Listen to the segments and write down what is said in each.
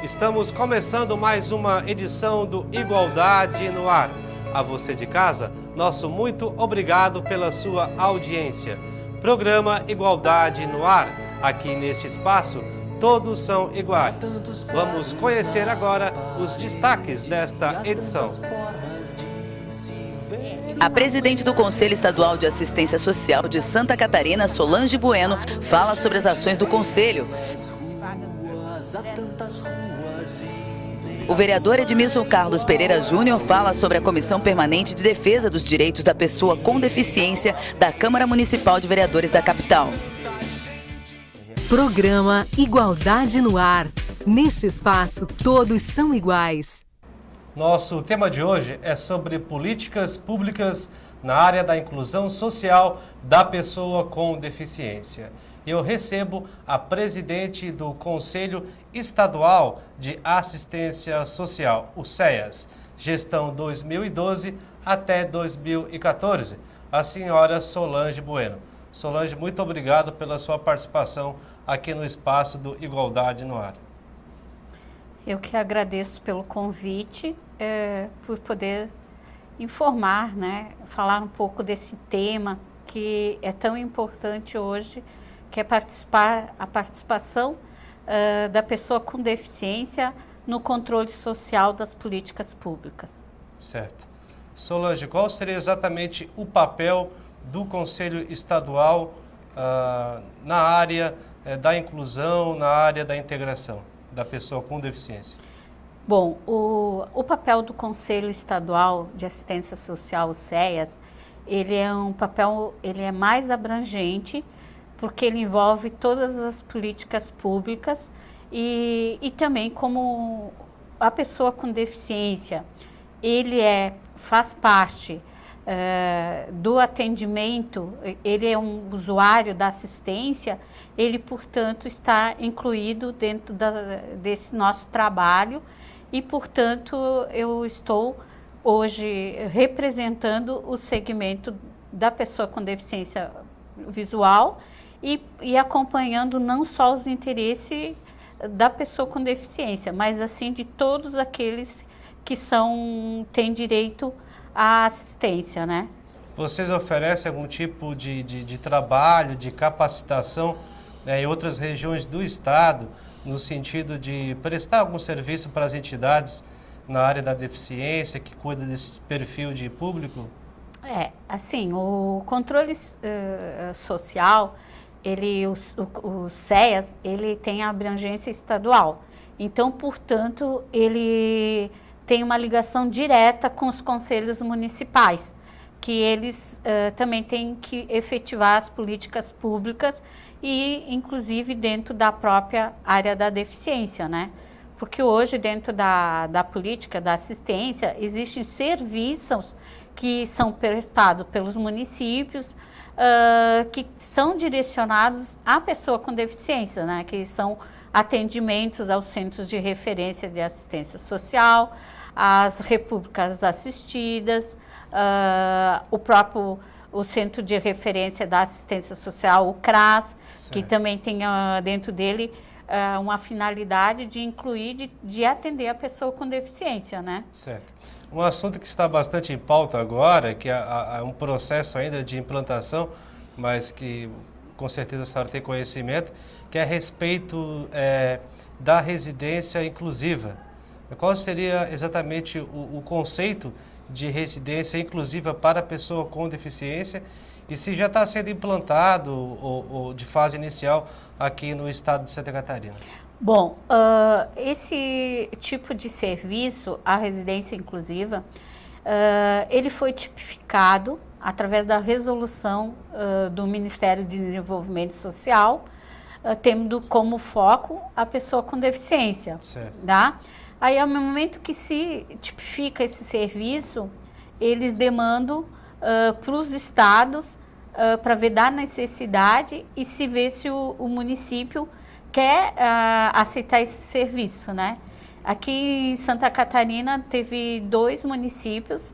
Estamos começando mais uma edição do Igualdade no Ar. A você de casa, nosso muito obrigado pela sua audiência. Programa Igualdade no Ar. Aqui neste espaço, todos são iguais. Vamos conhecer agora os destaques desta edição. A presidente do Conselho Estadual de Assistência Social de Santa Catarina, Solange Bueno, fala sobre as ações do Conselho. O vereador Edmilson Carlos Pereira Júnior fala sobre a Comissão Permanente de Defesa dos Direitos da Pessoa com Deficiência da Câmara Municipal de Vereadores da capital. Programa Igualdade no Ar. Neste espaço, todos são iguais. Nosso tema de hoje é sobre políticas públicas na área da inclusão social da pessoa com deficiência. Eu recebo a presidente do Conselho Estadual de Assistência Social, o CEAS, gestão 2012 até 2014, a senhora Solange Bueno. Solange, muito obrigado pela sua participação aqui no espaço do Igualdade no Ar. Eu que agradeço pelo convite, por poder informar, falar um pouco desse tema que é tão importante hoje, que é a participação da pessoa com deficiência no controle social das políticas públicas. Certo. Solange, qual seria exatamente o papel do Conselho Estadual na área da inclusão, na área da integração da pessoa com deficiência? Bom, o papel do Conselho Estadual de Assistência Social, o CEAS, ele é mais abrangente, porque ele envolve todas as políticas públicas e também como a pessoa com deficiência, ele faz parte do atendimento, ele é um usuário da assistência, ele, portanto, está incluído dentro desse nosso trabalho e, portanto, eu estou hoje representando o segmento da pessoa com deficiência visual e acompanhando não só os interesses da pessoa com deficiência, mas assim de todos aqueles que têm direito à assistência, Vocês oferecem algum tipo de trabalho, de capacitação em outras regiões do estado, no sentido de prestar algum serviço para as entidades na área da deficiência, que cuida desse perfil de público? Assim, o controle social, o CEAS, ele tem a abrangência estadual. Então, portanto, ele tem uma ligação direta com os conselhos municipais, que eles também têm que efetivar as políticas públicas e, inclusive, dentro da própria área da deficiência, Porque hoje, dentro da política da assistência, existem serviços que são prestados pelos municípios, que são direcionados à pessoa com deficiência, Que são atendimentos aos centros de referência de assistência social, às repúblicas assistidas, o Centro de Referência da Assistência Social, o CRAS, certo, que também tem dentro dele uma finalidade de incluir, de atender a pessoa com deficiência, Certo. Um assunto que está bastante em pauta agora, que há um processo ainda de implantação, mas que com certeza a senhora tem conhecimento, que é a respeito da residência inclusiva. Qual seria exatamente o conceito de residência inclusiva para a pessoa com deficiência e se já está sendo implantado ou de fase inicial aqui no estado de Santa Catarina? Bom, esse tipo de serviço, a residência inclusiva, ele foi tipificado através da resolução do Ministério do Desenvolvimento Social, tendo como foco a pessoa com deficiência. Certo. Tá? Aí, ao momento que se tipifica esse serviço, eles demandam para os estados para ver da necessidade e se vê se o município quer aceitar esse serviço, Aqui em Santa Catarina teve 2 municípios,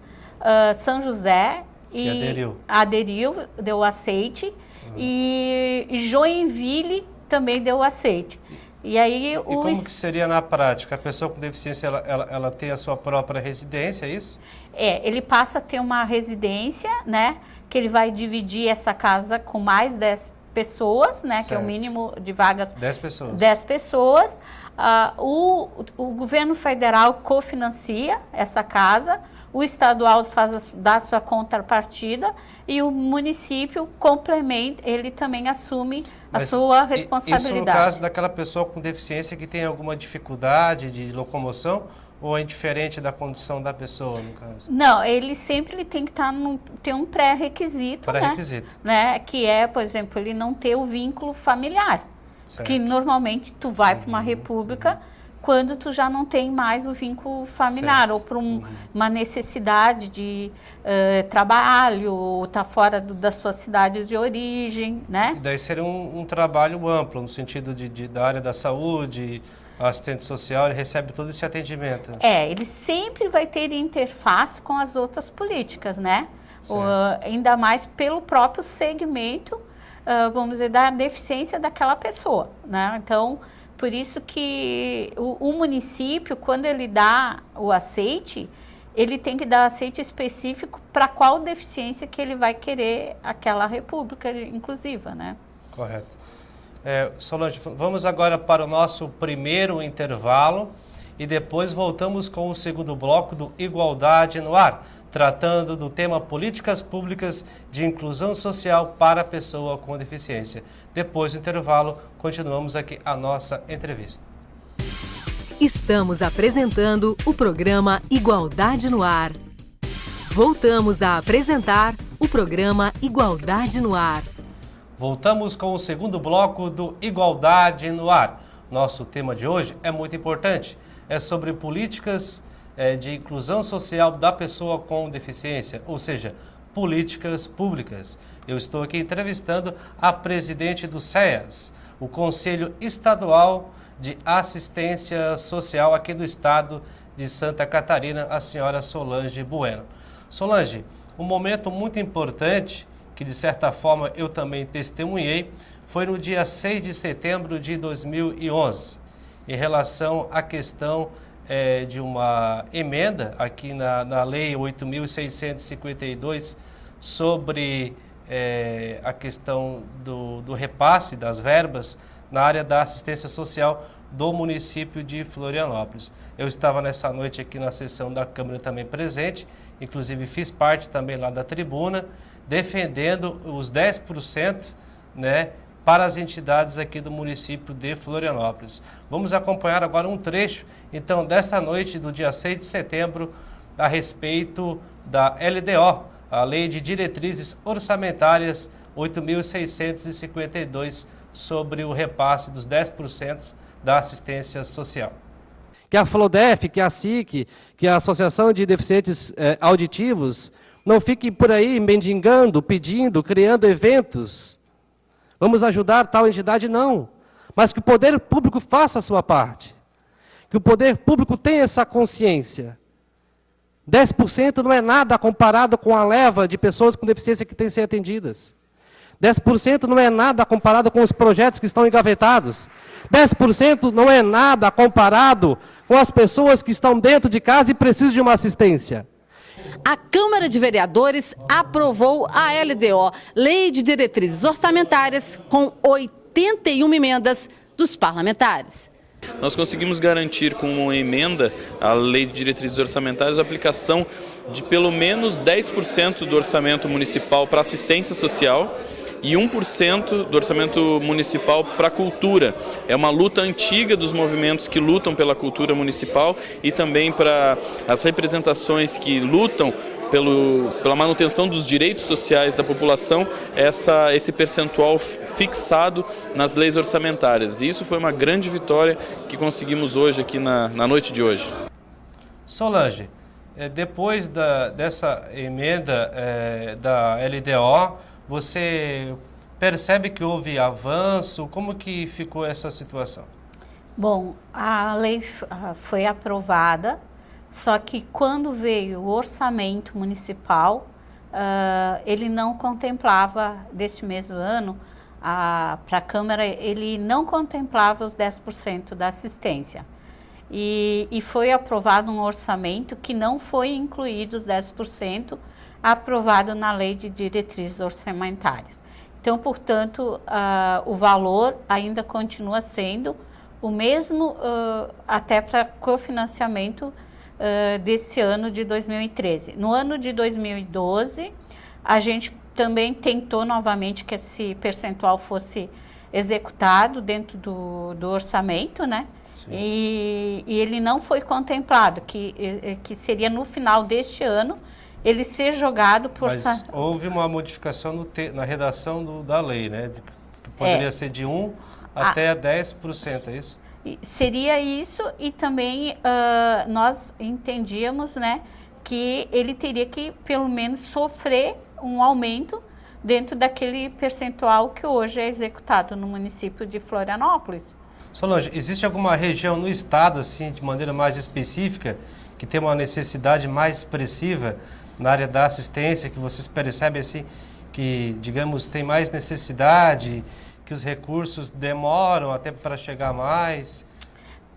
São José e aderiu, deu aceite, e Joinville também deu aceite. E aí como que seria na prática? A pessoa com deficiência, ela tem a sua própria residência, é isso? Ele passa a ter uma residência, né? Que ele vai dividir essa casa com mais 10 pessoas, né? Certo. Que é o mínimo de vagas. 10 pessoas. 10 pessoas. O governo federal cofinancia essa casa, o estadual dá sua contrapartida e o município complementa, ele também assume a sua responsabilidade. Isso no caso daquela pessoa com deficiência que tem alguma dificuldade de locomoção ou é indiferente da condição da pessoa, no caso? Não, ele sempre tem que ter um pré-requisito, né? Que é, por exemplo, ele não ter o vínculo familiar. Certo. Que normalmente tu vai para uma república quando tu já não tem mais o vínculo familiar, certo. Ou por uma necessidade de trabalho, ou tá fora da sua cidade de origem, né? E daí seria um trabalho amplo, no sentido da área da saúde, assistente social, ele recebe todo esse atendimento. Ele sempre vai ter interface com as outras políticas, né? Ainda mais pelo próprio segmento, vamos dizer, da deficiência daquela pessoa, né? Então, por isso que o município, quando ele dá o aceite, ele tem que dar aceite específico para qual deficiência que ele vai querer aquela república inclusiva, né? Correto. Solange, vamos agora para o nosso primeiro intervalo e depois voltamos com o segundo bloco do Igualdade no Ar, tratando do tema Políticas Públicas de Inclusão Social para a Pessoa com Deficiência. Depois do intervalo, continuamos aqui a nossa entrevista. Estamos apresentando o programa Igualdade no Ar. Voltamos a apresentar o programa Igualdade no Ar. Voltamos com o segundo bloco do Igualdade no Ar. Nosso tema de hoje é muito importante. É sobre políticas de inclusão social da pessoa com deficiência, ou seja, políticas públicas. Eu estou aqui entrevistando a presidente do CEAS, o Conselho Estadual de Assistência Social aqui do estado de Santa Catarina, a senhora Solange Bueno. Solange, um momento muito importante que de certa forma eu também testemunhei, foi no dia 6 de setembro de 2011, em relação à questão de uma emenda aqui na Lei 8.652 sobre a questão do repasse das verbas na área da assistência social do município de Florianópolis. Eu estava nessa noite aqui na sessão da Câmara também presente, inclusive fiz parte também lá da tribuna, defendendo os 10%, né, para as entidades aqui do município de Florianópolis. Vamos acompanhar agora um trecho, então, desta noite do dia 6 de setembro, a respeito da LDO, a Lei de Diretrizes Orçamentárias 8.652, sobre o repasse dos 10% da assistência social. Que a FLODEF, que a SIC, que a Associação de Deficientes Auditivos, não fiquem por aí mendigando, pedindo, criando eventos. Vamos ajudar tal entidade? Não. Mas que o poder público faça a sua parte. Que o poder público tenha essa consciência. 10% não é nada comparado com a leva de pessoas com deficiência que têm que ser atendidas. 10% não é nada comparado com os projetos que estão engavetados. 10% não é nada comparado com as pessoas que estão dentro de casa e precisam de uma assistência. A Câmara de Vereadores aprovou a LDO, Lei de Diretrizes Orçamentárias, com 81 emendas dos parlamentares. Nós conseguimos garantir com uma emenda à Lei de Diretrizes Orçamentárias a aplicação de pelo menos 10% do orçamento municipal para assistência social e 1% do orçamento municipal para a cultura. É uma luta antiga dos movimentos que lutam pela cultura municipal e também para as representações que lutam pela manutenção dos direitos sociais da população, esse percentual fixado nas leis orçamentárias. E isso foi uma grande vitória que conseguimos hoje aqui na noite de hoje. Solange, depois dessa emenda da LDO, você percebe que houve avanço? Como que ficou essa situação? Bom, a lei foi aprovada, só que quando veio o orçamento municipal, ele não contemplava, deste mesmo ano, para a Câmara, ele não contemplava os 10% da assistência. E foi aprovado um orçamento que não foi incluído os 10% aprovado na Lei de Diretrizes Orçamentárias. Então, portanto, o valor ainda continua sendo o mesmo até para cofinanciamento desse ano de 2013. No ano de 2012, a gente também tentou novamente que esse percentual fosse executado dentro do orçamento, né? E ele não foi contemplado, que seria no final deste ano ele ser jogado por... Mas houve uma modificação na redação da lei, né? Que poderia ser de 1% até 10%, é isso? Seria isso, e também nós entendíamos, né, que ele teria que pelo menos sofrer um aumento dentro daquele percentual que hoje é executado no município de Florianópolis. Solange, existe alguma região no estado, assim, de maneira mais específica, que tem uma necessidade mais expressiva na área da assistência, que vocês percebem, assim, que, digamos, tem mais necessidade, que os recursos demoram até para chegar mais?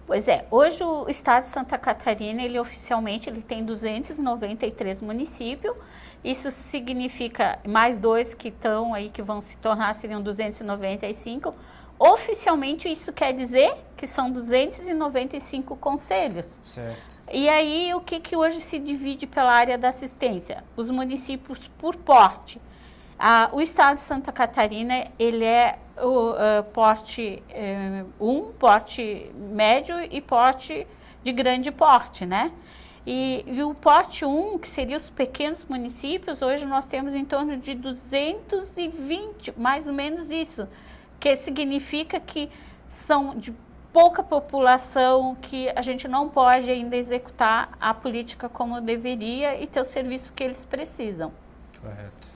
Pois é, hoje o estado de Santa Catarina, ele oficialmente tem 293 municípios, isso significa mais 2 que estão aí, que vão se tornar, seriam 295. Oficialmente isso quer dizer que são 295 conselhos. Certo. E aí o que hoje se divide pela área da assistência? Os municípios por porte. O estado de Santa Catarina, ele é o porte 1, porte médio e porte de grande porte, né? E o porte 1, que seria os pequenos municípios, hoje nós temos em torno de 220, mais ou menos isso, que significa que são de pouca população, que a gente não pode ainda executar a política como deveria e ter os serviços que eles precisam. Correto.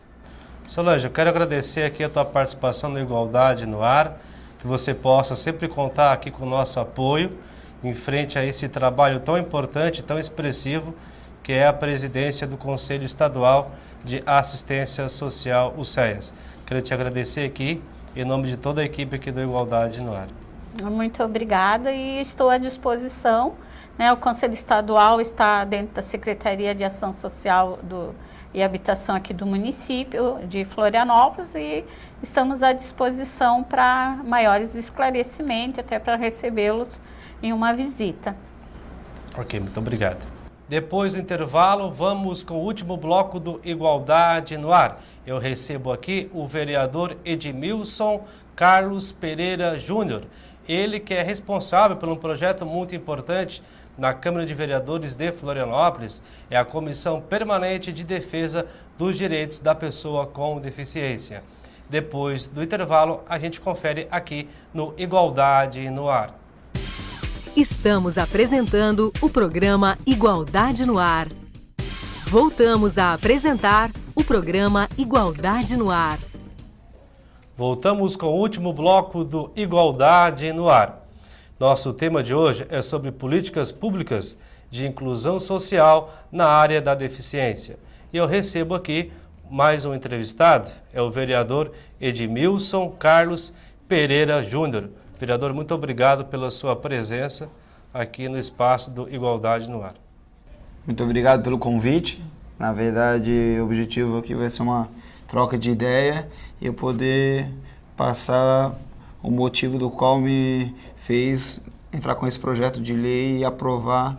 Solange, eu quero agradecer aqui a tua participação no Igualdade no Ar, que você possa sempre contar aqui com o nosso apoio em frente a esse trabalho tão importante, tão expressivo, que é a presidência do Conselho Estadual de Assistência Social, o SEAS. Quero te agradecer aqui, em nome de toda a equipe aqui do Igualdade no Ar. Muito obrigada e estou à disposição, né? O Conselho Estadual está dentro da Secretaria de Ação Social e Habitação aqui do município de Florianópolis e estamos à disposição para maiores esclarecimentos, até para recebê-los em uma visita. Ok, muito obrigado. Depois do intervalo, vamos com o último bloco do Igualdade no Ar. Eu recebo aqui o vereador Edmilson Carlos Pereira Júnior. Ele que é responsável por um projeto muito importante na Câmara de Vereadores de Florianópolis, é a Comissão Permanente de Defesa dos Direitos da Pessoa com Deficiência. Depois do intervalo, a gente confere aqui no Igualdade no Ar. Estamos apresentando o programa Igualdade no Ar. Voltamos a apresentar o programa Igualdade no Ar. Voltamos com o último bloco do Igualdade no Ar. Nosso tema de hoje é sobre políticas públicas de inclusão social na área da deficiência. E eu recebo aqui mais um entrevistado, é o vereador Edmilson Carlos Pereira Júnior. Vereador, muito obrigado pela sua presença aqui no espaço do Igualdade no Ar. Muito obrigado pelo convite. Na verdade, o objetivo aqui vai ser uma troca de ideia e eu poder passar o motivo do qual me fez entrar com esse projeto de lei e aprovar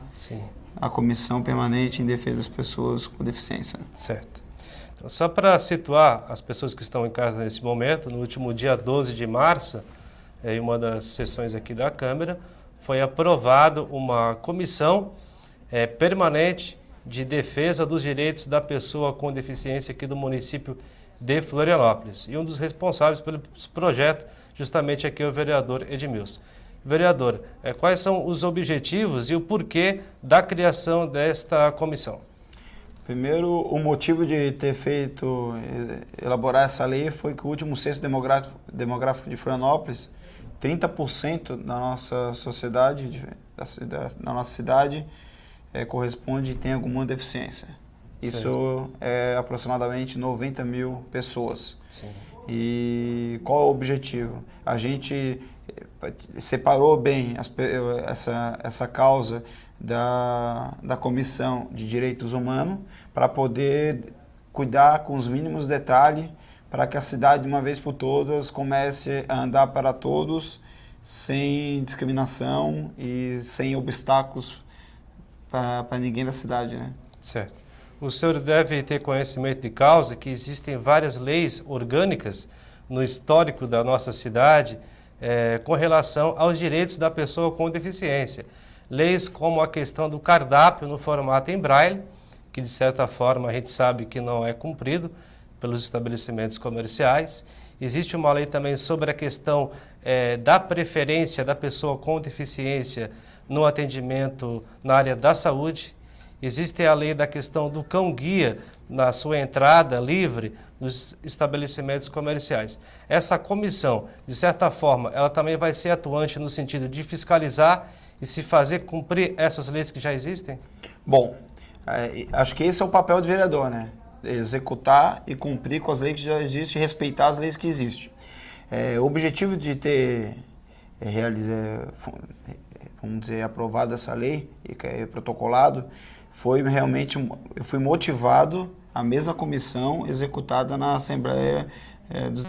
a Comissão Permanente em Defesa das Pessoas com Deficiência. Certo. Então, só para situar as pessoas que estão em casa nesse momento, no último dia 12 de março, em uma das sessões aqui da Câmara, foi aprovado uma comissão permanente de defesa dos direitos da pessoa com deficiência aqui do município de Florianópolis. E um dos responsáveis pelo projeto, justamente aqui, é o vereador Edmilson. Vereador, quais são os objetivos e o porquê da criação desta comissão? Primeiro, o motivo de ter elaborar essa lei foi que o último censo demográfico de Florianópolis, 30% da nossa sociedade, da nossa cidade, corresponde e tem alguma deficiência. Isso é aproximadamente 90 mil pessoas. Sim. E qual é o objetivo? A gente separou bem essa causa da Comissão de Direitos Humanos para poder cuidar com os mínimos detalhes para que a cidade, de uma vez por todas, comece a andar para todos sem discriminação e sem obstáculos para ninguém da cidade, né? Certo. O senhor deve ter conhecimento de causa que existem várias leis orgânicas no histórico da nossa cidade com relação aos direitos da pessoa com deficiência. Leis como a questão do cardápio no formato em braille, que de certa forma a gente sabe que não é cumprido pelos estabelecimentos comerciais. Existe uma lei também sobre a questão da preferência da pessoa com deficiência no atendimento na área da saúde. Existe a lei da questão do cão-guia na sua entrada livre nos estabelecimentos comerciais. Essa comissão, de certa forma, ela também vai ser atuante no sentido de fiscalizar e se fazer cumprir essas leis que já existem? Bom, acho que esse é o papel do vereador, né? Executar e cumprir com as leis que já existem e respeitar as leis que existem. O objetivo de ter vamos dizer, aprovado essa lei e protocolado foi realmente, eu fui motivado a mesma comissão executada na Assembleia dos